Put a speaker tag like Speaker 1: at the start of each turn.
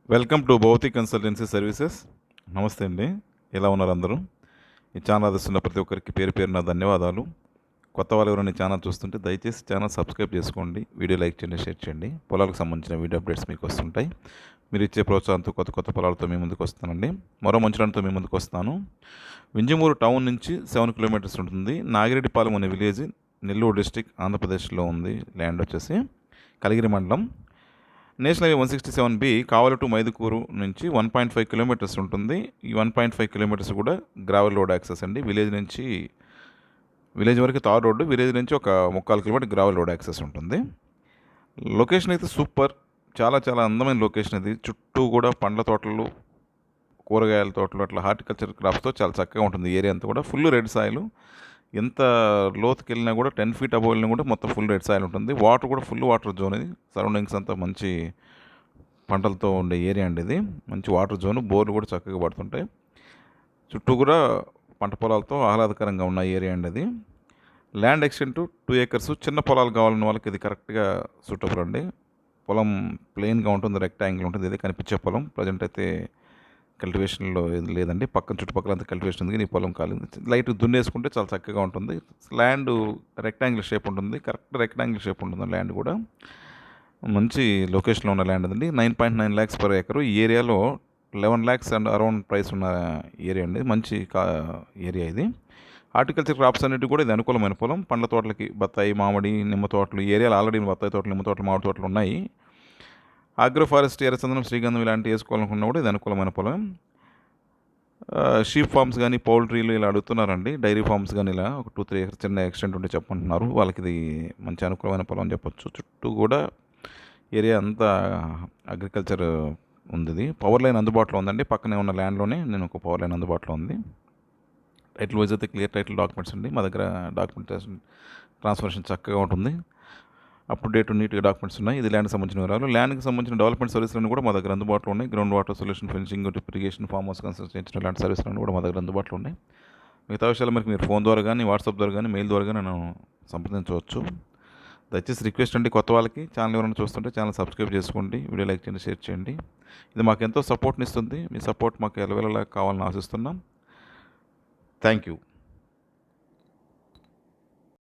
Speaker 1: Welcome to Bhautik consultancy services. నమస్తే అండి, ఎలా ఉన్నారు అందరూ? ఈ ఛానల్ ఆదరిస్తున్న ప్రతి ఒక్కరికి పేరు పేరు నా ధన్యవాదాలు. కొత్త వాళ్ళు ఎవరైనా ఛానల్ చూస్తుంటే దయచేసి ఛానల్ సబ్స్క్రైబ్ చేసుకోండి, వీడియో లైక్ చేయండి, షేర్ చేయండి. పొలాలకు సంబంధించిన వీడియో అప్డేట్స్ మీకు వస్తుంటాయి. మీరు ఇచ్చే ప్రోత్సాహంతో కొత్త కొత్త పొలాలతో మీ ముందుకు వస్తానండి. మరో మంచి మీ ముందుకు వస్తాను. వింజమూరు టౌన్ నుంచి 7 కిలోమీటర్స్ ఉంటుంది. నాగిరెడ్డిపాలెం అనే విలేజ్ నెల్లూరు డిస్టిక్ ఆంధ్రప్రదేశ్లో ఉంది. ల్యాండ్ వచ్చేసి కలిగిరి మండలం. National highway 167B Kavali to Mydukur నుంచి 1.5 కిలోమీటర్స్ ఉంటుంది. ఈ 1.5 కిలోమీటర్స్ కూడా గ్రావెల్ రోడ్ యాక్సెస్ అండి. విలేజ్ వరకు తార్ రోడ్డు, విలేజ్ నుంచి ఒక 3/4 కిలోమీటర్ గ్రావెల్ రోడ్ యాక్సెస్ ఉంటుంది. లొకేషన్ అయితే సూపర్, చాలా చాలా అందమైన లొకేషన్ ఇది. చుట్టూ కూడా పండ్ల తోటలు, కూరగాయల తోటలు, అట్లా హార్టికల్చర్ క్రాప్స్తో చాలా చక్కగా ఉంటుంది. ఏరియా అంతా కూడా ఫుల్ రెడ్ సాయిల్. ఎంత లోతుకి వెళ్ళినా కూడా 10 ఫీట్ అబోవ్ వెళ్ళినా కూడా మొత్తం ఫుల్ రెడ్ సాయిల్ ఉంటుంది. వాటర్ కూడా ఫుల్ వాటర్ జోన్. ఇది సరౌండింగ్స్ అంతా మంచి పంటలతో ఉండే ఏరియా అండి. ఇది మంచి వాటర్ జోన్. బోర్లు కూడా చక్కగా పడుతుంటాయి. చుట్టూ కూడా పంట పొలాలతో ఆహ్లాదకరంగా ఉన్న ఏరియా అండి అది. Land extent 2 acres. చిన్న పొలాలు కావాలన్న వాళ్ళకి ఇది కరెక్ట్గా సూటబుల్ అండి. పొలం ప్లెయిన్గా ఉంటుంది, రెక్టాంగిల్ ఉంటుంది. ఇది కనిపించే పొలం ప్రజెంట్ అయితే కల్టివేషన్లో ఇది లేదండి. పక్కన చుట్టుపక్కల అంతా కల్టివేషన్ ఉంది. నీ పొలం కాలేదు. లైట్ దున్నేసుకుంటే చాలా చక్కగా ఉంటుంది. ల్యాండ్ రెక్టాంగిల్ షేప్ ఉంటుంది, కరెక్ట్ రెక్టాంగిల్ షేప్ ఉంటుంది ల్యాండ్ కూడా. మంచి లొకేషన్లో ఉన్న ల్యాండ్ అండి. 9.9 lakhs per acre. ఈ ఏరియాలో 11 lakhs అండ్ అరౌండ్ ప్రైస్ ఉన్న ఏరియా అండి. మంచి ఏరియా ఇది. హార్టికల్చర్ క్రాప్స్ అన్నిటి కూడా ఇది అనుకూలమైన పొలం. పండ్ల తోటలకి బత్తాయి, మామిడి, నిమ్మ తోటలు, ఈ ఏరియాలో ఆల్రెడీ బత్తాయి తోటలు, నిమ్మ తోటలు, మామిడి తోటలు ఉన్నాయి. ఆగ్రో ఫారెస్ట్, ఎర్రచందనం, శ్రీగంధం ఇలాంటివి వేసుకోవాలనుకున్నా కూడా ఇది అనుకూలమైన పొలం. షీప్ ఫార్మ్స్ కానీ, పౌల్ట్రీలు ఇలా అడుగుతున్నారండి. డైరీ ఫార్మ్స్ కానీ ఇలా ఒక 2-3 acres చిన్న ఎక్స్టెంట్ ఉంటే చెప్పంటున్నారు. వాళ్ళకి ఇది మంచి అనుకూలమైన పొలం అని చెప్పొచ్చు. చుట్టూ కూడా ఏరియా అంతా అగ్రికల్చర్ ఉంది. ఇది పవర్ లైన్ అందుబాటులో ఉందండి. పక్కనే ఉన్న ల్యాండ్లోనే నేను ఒక పవర్ లైన్ అందుబాటులో ఉంది. టైటిల్ వైజ్ అయితే క్లియర్ టైటిల్ డాక్యుమెంట్స్ అండి. మా దగ్గర డాక్యుమెంటేషన్ ట్రాన్స్ఫర్మేషన్ చక్కగా ఉంటుంది. అప్ టు డేట్ నీట్గా డాక్యుమెంట్స్ ఉన్నాయి. ఇది ల్యాండ్కి సంబంధించిన వివరాలు. ల్యాండ్కి సంబంధించిన డెవలప్మెంట్ సర్వీసులను కూడా మా దగ్గర అందుబాటులో ఉన్నాయి. Ground water solution, fencing, irrigation, farm house construction ఇలాంటి సర్వీసులను కూడా మా దగ్గర అందుబాటులో ఉన్నాయి. మిగతా విషయాలు మీరు ఫోన్ ద్వారా కానీ, వాట్సాప్ ద్వారా కానీ, మెయిల్ ద్వారా కానీ నన్ను సంప్రదించవచ్చు. దయచేసి రిక్వెస్ట్ అండి, కొత్త వాళ్ళకి ఛానల్ ఎవరైనా చూస్తుంటే ఛానల్ సబ్స్క్రైబ్ చేసుకోండి, వీడియో లైక్ చేయండి, షేర్ చేయండి. ఇది మాకు ఎంతో సపోర్ట్ని ఇస్తుంది. మీ సపోర్ట్ మాకు ఎలవేళలా కావాలని ఆశిస్తున్నాం. Thank you.